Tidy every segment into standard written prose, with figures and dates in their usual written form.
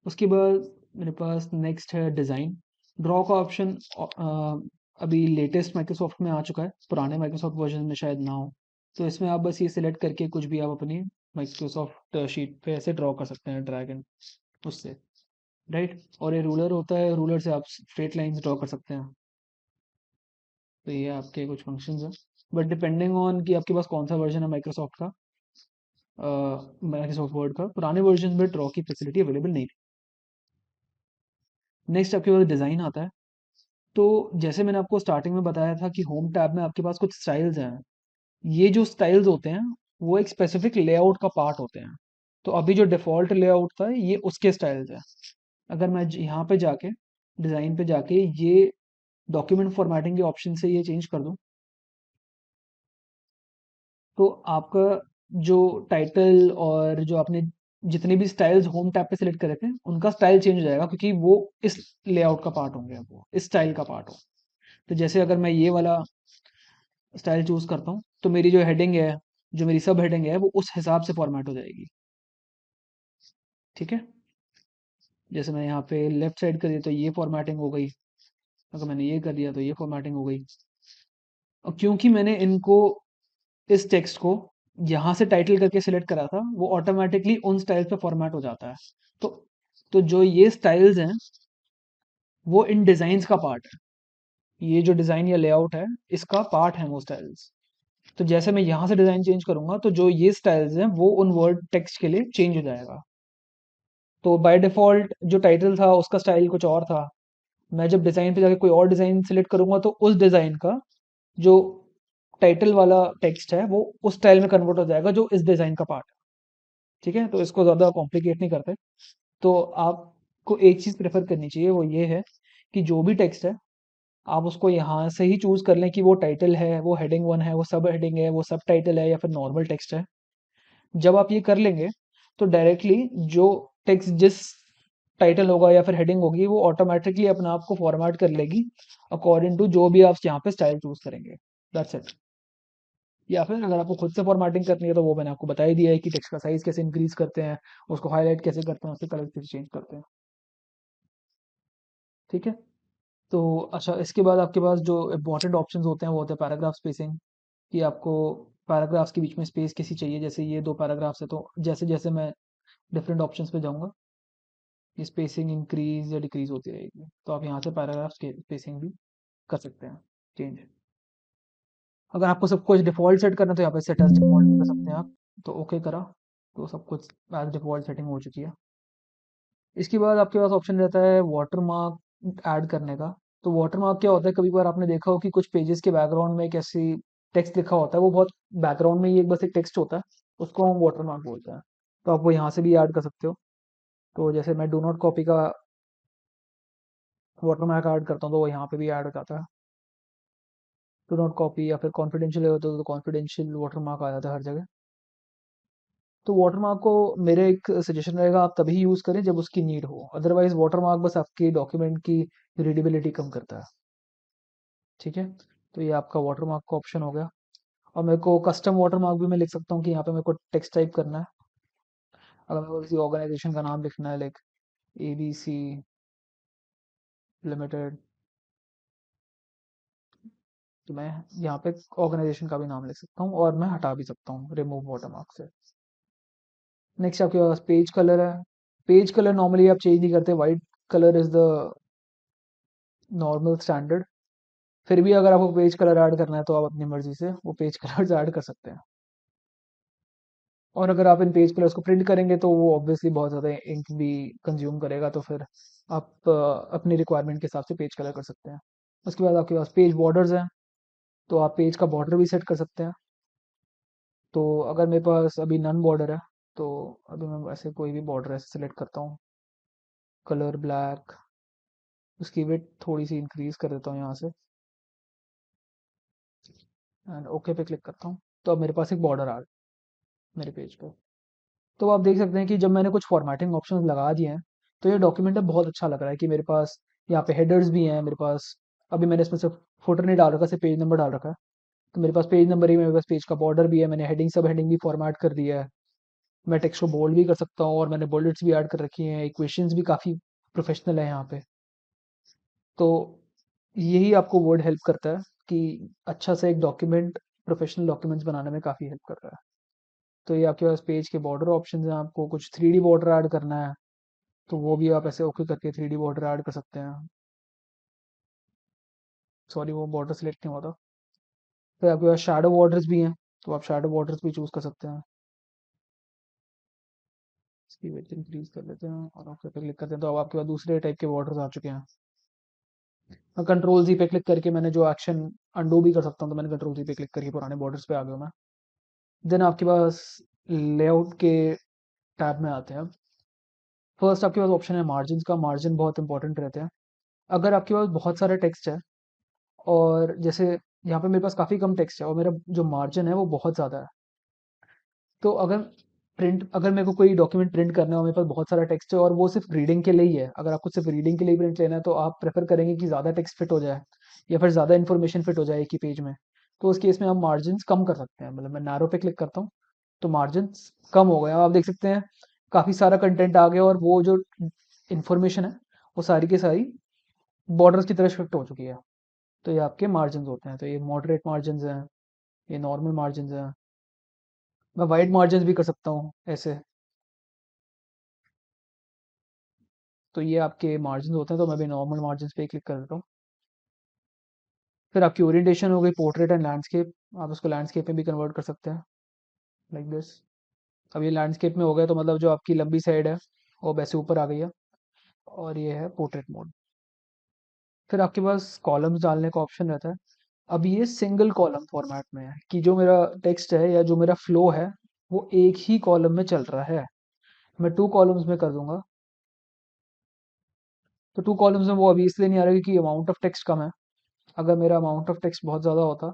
उसके बाद मेरे पास नेक्स्ट है डिज़ाइन। ड्रॉ का ऑप्शन अभी लेटेस्ट माइक्रोसॉफ्ट में आ चुका है, पुराने माइक्रोसॉफ्ट वर्जन में शायद ना हो। तो इसमें आप बस ये सिलेक्ट करके कुछ भी आप अपनी माइक्रोसॉफ्ट शीट पे ऐसे ड्रॉ कर सकते हैं ड्रैग एंड उससे, राइट। और ये रूलर होता है, रूलर से आप स्ट्रेट लाइंस ड्रॉ कर सकते हैं। तो ये आपके कुछ फंक्शंस हैं, बट डिपेंडिंग ऑन कि आपके पास कौन सा वर्जन है माइक्रोसॉफ्ट का, माइक्रोसॉफ्ट वर्ड का, पुराने वर्जन में ड्रॉ की फैसिलिटी अवेलेबल नहीं थी। नेक्स्ट आपके पास डिज़ाइन आता है। तो जैसे मैंने आपको स्टार्टिंग में बताया था कि होम टैब में आपके पास कुछ स्टाइल्स हैं। ये जो स्टाइल्स होते हैं वो एक स्पेसिफिक लेआउट का पार्ट होते हैं। तो अभी जो डिफ़ॉल्ट लेआउट था ये उसके स्टाइल्स हैं। अगर मैं यहाँ पे जाके डिज़ाइन पे जाके ये डॉक्यूमेंट फॉर्मेटिंग के ऑप्शन से ये चेंज कर दूँ, तो आपका जो टाइटल और जो आपने जितने भी स्टाइल्स होम टैब पे सिलेक्ट करे थे उनका स्टाइल चेंज हो जाएगा, क्योंकि वो इस लेआउट का पार्ट होंगे, वो इस स्टाइल का पार्ट हो। तो जैसे अगर मैं ये वाला स्टाइल चूज करता हूँ तो मेरी जो हेडिंग है, जो मेरी सब हेडिंग है, वो उस हिसाब से फॉर्मेट हो जाएगी। ठीक है। जैसे मैं यहाँ पे लेफ्ट साइड कर दिया तो ये फॉर्मेटिंग हो गई, अगर मैंने ये कर दिया तो ये फॉर्मेटिंग हो गई। और क्योंकि मैंने इनको, इस टेक्स्ट को यहाँ से टाइटल करके सिलेक्ट करा था, वो ऑटोमेटिकली उन स्टाइल्स पे फॉर्मेट हो जाता है। तो तो जो ये स्टाइल्स हैं वो इन डिजाइन्स का पार्ट है। ये जो डिजाइन या लेआउट है इसका पार्ट है वो स्टाइल्स। तो जैसे मैं यहाँ से डिजाइन चेंज करूंगा तो जो ये स्टाइल्स हैं वो उन वर्ड टेक्स्ट के लिए चेंज हो जाएगा। तो बाय डिफॉल्ट जो टाइटल था उसका स्टाइल कुछ और था। मैं जब डिजाइन पे जाके कोई और डिजाइन सिलेक्ट करूंगा तो उस डिजाइन का जो टाइटल वाला टेक्स्ट है वो उस स्टाइल में कन्वर्ट हो जाएगा जो इस डिजाइन का पार्ट है। ठीक है, तो इसको ज़्यादा कॉम्प्लिकेट नहीं करते। तो आपको एक चीज़ प्रेफर करनी चाहिए, वो ये है कि जो भी टेक्स्ट है आप उसको यहाँ से ही चूज़ कर लें कि वो टाइटल है, वो हेडिंग वन है, वो सब हेडिंग है, वो सब टाइटल है, या फिर नॉर्मल टेक्स्ट है। जब आप ये कर लेंगे तो डायरेक्टली जो टेक्स्ट जिस टाइटल होगा या फिर हेडिंग होगी वो ऑटोमेटिकली अपने आप को फॉर्मेट कर लेगी अकॉर्डिंग टू जो भी आप यहाँ पे स्टाइल चूज करेंगे। That's it. या फिर अगर आपको खुद से फॉर्मेटिंग करनी है तो वो मैंने आपको बता ही दिया है कि टेक्स्ट का साइज कैसे इंक्रीज करते हैं, उसको हाईलाइट कैसे करते हैं, उसके कलर कैसे चेंज करते हैं। ठीक है। तो अच्छा, इसके बाद आपके पास जो इंपॉर्टेंट ऑप्शंस होते हैं वो होते हैं पैराग्राफ स्पेसिंग, कि आपको पैराग्राफ्स के बीच में स्पेस कैसी चाहिए। जैसे ये दो पैराग्राफ्स है तो जैसे जैसे मैं डिफरेंट ऑप्शंस पे जाऊंगा ये स्पेसिंग इंक्रीज या डिक्रीज होती रहेगी। तो आप यहाँ से पैराग्राफ्स की स्पेसिंग भी कर सकते हैं चेंज। अगर आपको सब कुछ डिफ़ॉल्ट सेट करना है तो यहाँ पे सेट एज डिफ़ॉल्ट भी कर सकते हैं आप। तो ओके करा तो सब कुछ एज डिफ़ॉल्ट सेटिंग हो चुकी है। इसके बाद आपके पास ऑप्शन रहता है वाटर मार्क ऐड करने का। तो वाटर मार्क क्या होता है, कभी बार आपने देखा हो कि कुछ पेजेस के बैकग्राउंड में एक ऐसी टेक्स्ट लिखा होता है, वो बहुत बैकग्राउंड में ही एक बस एक टेक्स्ट होता है, उसको हम वाटर मार्क बोलते हैं। तो आप वो यहाँ से भी ऐड कर सकते हो। तो जैसे मैं डू नॉट कॉपी का वाटर मार्क ऐड करता हूँ तो वो यहाँ पे भी ऐड हो जाता है। डू नॉट कॉपी या फिर कॉन्फिडेंशियल होता है तो कॉन्फिडेंशियल वाटर मार्क आ जाता है हर जगह। तो वाटरमार्क को मेरे एक सजेशन रहेगा, आप तभी यूज़ करें जब उसकी नीड हो, अदरवाइज वाटरमार्क बस आपकी डॉक्यूमेंट की रीडेबिलिटी कम करता है। ठीक है। तो ये आपका वाटरमार्क का ऑप्शन हो गया। और मेरे को कस्टम वाटरमार्क भी मैं लिख सकता हूँ कि यहाँ पे मेरे को टेक्स्ट टाइप करना है। अगर मेरे को किसी ऑर्गेनाइजेशन का नाम लिखना है, लाइक ABC लिमिटेड, तो मैं यहाँ पे ऑर्गेनाइजेशन का भी नाम लिख सकता हूँ और मैं हटा भी सकता हूँ रिमूव वाटरमार्क से। नेक्स्ट आपके पास पेज कलर है। पेज कलर नॉर्मली आप चेंज नहीं करते, white colour is the normal standard. फिर भी अगर आपको पेज कलर ऐड करना है तो आप अपनी मर्जी से वो पेज कलर्स ऐड कर सकते हैं। और अगर आप इन पेज कलर्स को प्रिंट करेंगे तो वो ऑब्वियसली बहुत ज़्यादा इंक भी कंज्यूम करेगा, तो फिर आप अपनी रिक्वायरमेंट के हिसाब से पेज कलर कर सकते हैं। उसके बाद आपके पास पेज बॉर्डर्स हैं, तो आप पेज का बॉर्डर भी सेट कर सकते हैं। तो अगर मेरे पास अभी नन बॉर्डर है तो अभी मैं ऐसे कोई भी बॉर्डर ऐसे सेलेक्ट करता हूँ, कलर ब्लैक, उसकी वेट थोड़ी सी इंक्रीज कर देता हूँ यहाँ से एंड ओके पे क्लिक करता हूँ। तो अब मेरे पास एक बॉर्डर आ गया मेरे पेज पे। तो आप देख सकते हैं कि जब मैंने कुछ फॉर्मेटिंग ऑप्शंस लगा दिए हैं तो ये डॉक्यूमेंट अब बहुत अच्छा लग रहा है कि मेरे पास यहाँ पे हेडर्स भी हैं मेरे पास। अभी मैंने इसमें सिर्फ फुटर नहीं डाल रखा, सिर्फ पेज नंबर डाल रखा है। तो मेरे पास पेज नंबर ही, मेरे पास पेज का बॉर्डर भी है, मैंने हेडिंग सब हेडिंग भी फॉर्मेट कर दिया है। मैं टेक्स्ट को बोल्ड भी कर सकता हूँ और मैंने बुलेट्स भी ऐड कर रखी हैं, इक्वेशंस भी काफ़ी प्रोफेशनल है यहाँ पे। तो यही आपको वर्ड हेल्प करता है कि अच्छा सा एक डॉक्यूमेंट प्रोफेशनल डॉक्यूमेंट्स बनाने में काफ़ी हेल्प कर रहा है। तो ये आपके पास पेज के बॉर्डर ऑप्शन हैं, आपको कुछ 3D बॉर्डर ऐड करना है तो वो भी आप ऐसे ओके करके 3D बॉर्डर ऐड कर सकते हैं। सॉरी, वो बॉर्डर सेलेक्ट नहीं होता। फिर आपके पास शैडो बॉर्डर्स भी हैं, तो आप शैडो बॉर्डर्स भी चूज़ कर सकते हैं। इसकी विड्थ इंक्रीज कर लेते हैं और ओके पे क्लिक करते हैं, तो अब आपके पास दूसरे टाइप के बॉर्डर्स आ चुके हैं। कंट्रोल जी पे क्लिक करके मैंने जो एक्शन अंडू भी कर सकता हूँ, तो मैंने कंट्रोल जी पे क्लिक करके पुराने बॉर्डर्स पे आ गया मैं। देन आपके पास लेआउट के टैब में आते हैं। फर्स्ट आपके पास ऑप्शन है मार्जिन का। मार्जिन बहुत इंपॉर्टेंट रहते हैं। अगर आपके पास बहुत सारा टेक्स्ट है और जैसे यहाँ पे मेरे पास काफ़ी कम टेक्स्ट है और मेरा जो मार्जिन है वो बहुत ज़्यादा है, तो अगर मेरे को कोई डॉक्यूमेंट प्रिंट करना है और मेरे पास बहुत सारा टेक्स्ट है और वो सिर्फ रीडिंग के लिए ही है, अगर आपको सिर्फ रीडिंग के लिए प्रिंट लेना है तो आप प्रेफर करेंगे कि ज़्यादा टेक्स्ट फिट हो जाए या फिर ज़्यादा इन्फॉर्मेशन फिट हो जाए एक ही पेज में। तो उस केस में आप मार्जिन कम कर सकते हैं। मतलब मैं नैरो पे क्लिक करता हूँ तो मार्जिन कम हो गए। अब आप देख सकते हैं काफ़ी सारा कंटेंट आ गया और वो जो इन्फॉर्मेशन है वो सारी की सारी बॉर्डर्स की तरह शिफ्ट हो चुकी है। तो ये आपके मार्जिन होते हैं। तो ये मॉडरेट मार्जिन हैं, ये नॉर्मल मार्जिन हैं। मैं वाइड मार्जिन भी कर सकता हूँ ऐसे। तो ये आपके मार्जिन होते हैं, तो मैं भी नॉर्मल मार्जिन पे क्लिक कर देता हूँ। फिर आपकी ओरिएंटेशन हो गई पोर्ट्रेट एंड लैंडस्केप। आप उसको लैंडस्केप में भी कन्वर्ट कर सकते हैं, लाइक दिस। अब ये लैंडस्केप में हो गया तो मतलब जो आपकी लंबी साइड है वो वैसे ऊपर आ गई है। और ये है पोर्ट्रेट मोड। फिर आपके पास कॉलम्स डालने का ऑप्शन रहता है। अब ये सिंगल कॉलम फॉर्मेट में है कि जो मेरा टेक्स्ट है या जो मेरा फ्लो है वो एक ही कॉलम में चल रहा है। मैं 2 कॉलम्स में कर दूंगा। तो 2 कॉलम्स में वो अभी इसलिए नहीं आ रहा क्योंकि अमाउंट ऑफ टेक्स्ट कम है। अगर मेरा अमाउंट ऑफ टेक्स्ट बहुत ज़्यादा होता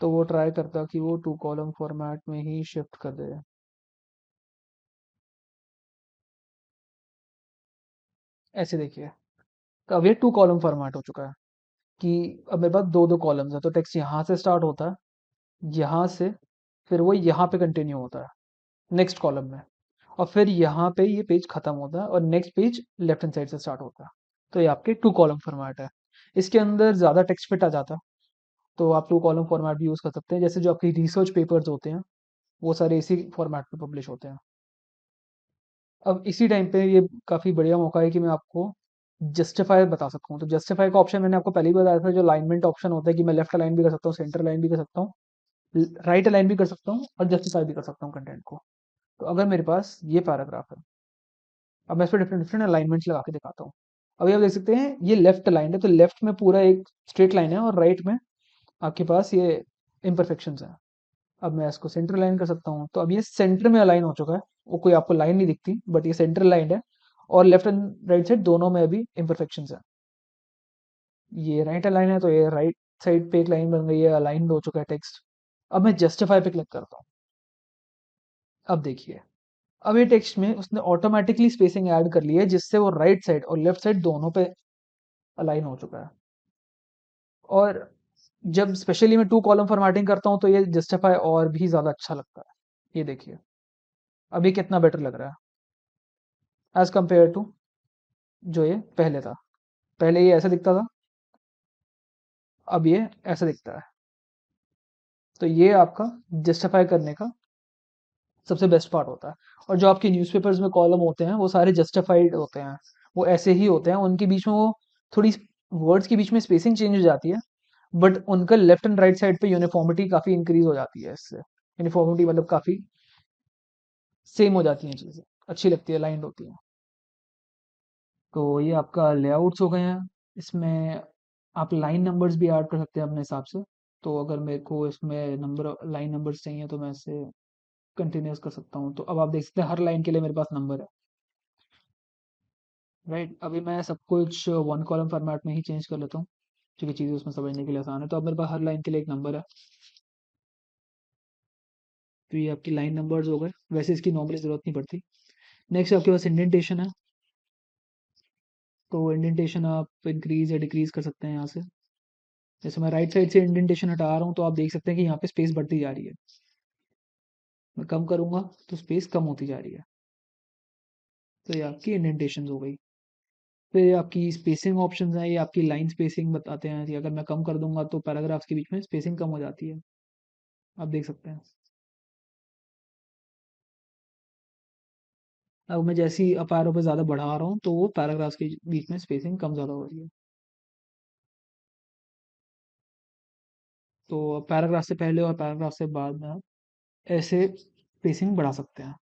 तो वो ट्राई करता कि वो 2 कॉलम फॉर्मेट में ही शिफ्ट कर दे। ऐसे देखिए, तो अब ये 2 कॉलम फॉर्मेट हो चुका है कि अब मेरे पास दो दो कॉलम्स है, तो टेक्स्ट यहाँ से स्टार्ट होता है, यहाँ से, फिर वो यहाँ पे कंटिन्यू होता है नेक्स्ट कॉलम में, और फिर यहाँ पे ये पेज खत्म होता है और next page left hand side से स्टार्ट होता है। तो ये आपके 2 कॉलम फॉर्मेट है। इसके अंदर ज़्यादा टेक्स्ट फिट आ जाता है, तो आप 2 कॉलम फॉर्मेट भी यूज़ कर सकते हैं। जैसे जो आपकी रिसर्च पेपर्स होते हैं वो सारे इसी फॉर्मेट में पब्लिश होते हैं। अब इसी टाइम पे ये काफ़ी बढ़िया मौका है कि मैं आपको जस्टिफाई बता सकता हूँ। तो जस्टिफाई का ऑप्शन मैंने आपको पहले ही बताया था, जो अलाइनमेंट ऑप्शन होता है कि मैं लेफ्ट अलाइन भी कर सकता हूँ, सेंटर अलाइन भी कर सकता हूँ, राइट अलाइन भी कर सकता हूँ और जस्टिफाई भी कर सकता हूँ कंटेंट को। तो अगर मेरे पास ये पैराग्राफ है, अब मैं इस पर डिफरेंट डिफरेंट अलाइनमेंट्स लगा के दिखाता हूँ। अभी आप देख सकते हैं ये लेफ्ट अलाइन है, तो लेफ्ट में पूरा एक स्ट्रेट लाइन है और राइट में आपके पास ये इम्परफेक्शंस हैं। अब मैं इसको सेंटर लाइन कर सकता हूँ, तो अब ये सेंटर में अलाइन हो चुका है। वो कोई आपको लाइन नहीं दिखती बट ये सेंटर लाइन है और लेफ्ट एंड राइट साइड दोनों में अभी इम्परफेक्शंस है। ये राइट अलाइन है तो ये राइट साइड पे एक लाइन बन गई है, अलाइन हो चुका है टेक्स्ट। अब मैं जस्टिफाई पे क्लिक करता हूँ। अब देखिए, अब ये टेक्स्ट में उसने ऑटोमेटिकली स्पेसिंग ऐड कर ली है जिससे वो राइट साइड और लेफ्ट साइड दोनों पे अलाइन हो चुका है। और जब स्पेशली मैं 2 कॉलम फॉर्मेटिंग करता हूँ तो ये जस्टिफाई और भी ज़्यादा अच्छा लगता है। ये देखिए, अभी कितना बेटर लग रहा है एज कम्पेयर टू जो ये पहले था। पहले ये ऐसा दिखता था, अब ये ऐसा दिखता है। तो ये आपका जस्टिफाई करने का सबसे बेस्ट पार्ट होता है। और जो आपके न्यूज़पेपर्स में कॉलम होते हैं वो सारे जस्टिफाइड होते हैं, वो ऐसे ही होते हैं। उनके बीच में वो थोड़ी वर्ड्स के बीच में स्पेसिंग चेंज हो जाती है, बट उनका लेफ्ट एंड राइट साइड पे यूनिफॉर्मिटी काफ़ी इंक्रीज हो जाती है इससे। यूनिफॉर्मिटी मतलब काफ़ी सेम हो जाती हैं चीज़ें, अच्छी लगती है, अलाइंड होती हैं। तो ये आपका लेआउट्स हो गए हैं। इसमें आप लाइन नंबर्स भी ऐड कर सकते हैं अपने हिसाब से। तो अगर मेरे को इसमें नंबर लाइन नंबर्स चाहिए तो मैं इसे कंटिन्यूस कर सकता हूँ। तो अब आप देख सकते हैं हर लाइन के लिए मेरे पास नंबर है। राइट, अभी मैं सब कुछ वन कॉलम फॉर्मेट में ही चेंज कर लेता हूँ क्योंकि चीज़ें उसमें समझने के लिए आसान है। तो अब मेरे पास हर लाइन के लिए एक नंबर है। तो ये आपकी लाइन नंबर्स हो गए, वैसे इसकी नॉर्मली ज़रूरत नहीं पड़ती। नेक्स्ट आपके पास इंडेंटेशन है। तो इंडेंटेशन आप इंक्रीज या डिक्रीज कर सकते हैं यहाँ से। जैसे मैं राइट साइड से इंडेंटेशन हटा रहा हूँ तो आप देख सकते हैं कि यहाँ पे स्पेस बढ़ती जा रही है। मैं कम करूँगा तो स्पेस कम होती जा रही है। तो ये आपकी इंडेंटेशन हो गई। फिर ये आपकी स्पेसिंग ऑप्शंस हैं, ये आपकी लाइन स्पेसिंग बताते हैं कि अगर मैं कम कर दूंगा तो पैराग्राफ्स के बीच में स्पेसिंग कम हो जाती है। आप देख सकते हैं। अब मैं जैसे ही अप एरो पे ज़्यादा बढ़ा रहा हूँ तो वो पैराग्राफ्स के बीच में स्पेसिंग कम ज़्यादा हो रही है। तो पैराग्राफ से पहले और पैराग्राफ से बाद में आप ऐसे स्पेसिंग बढ़ा सकते हैं।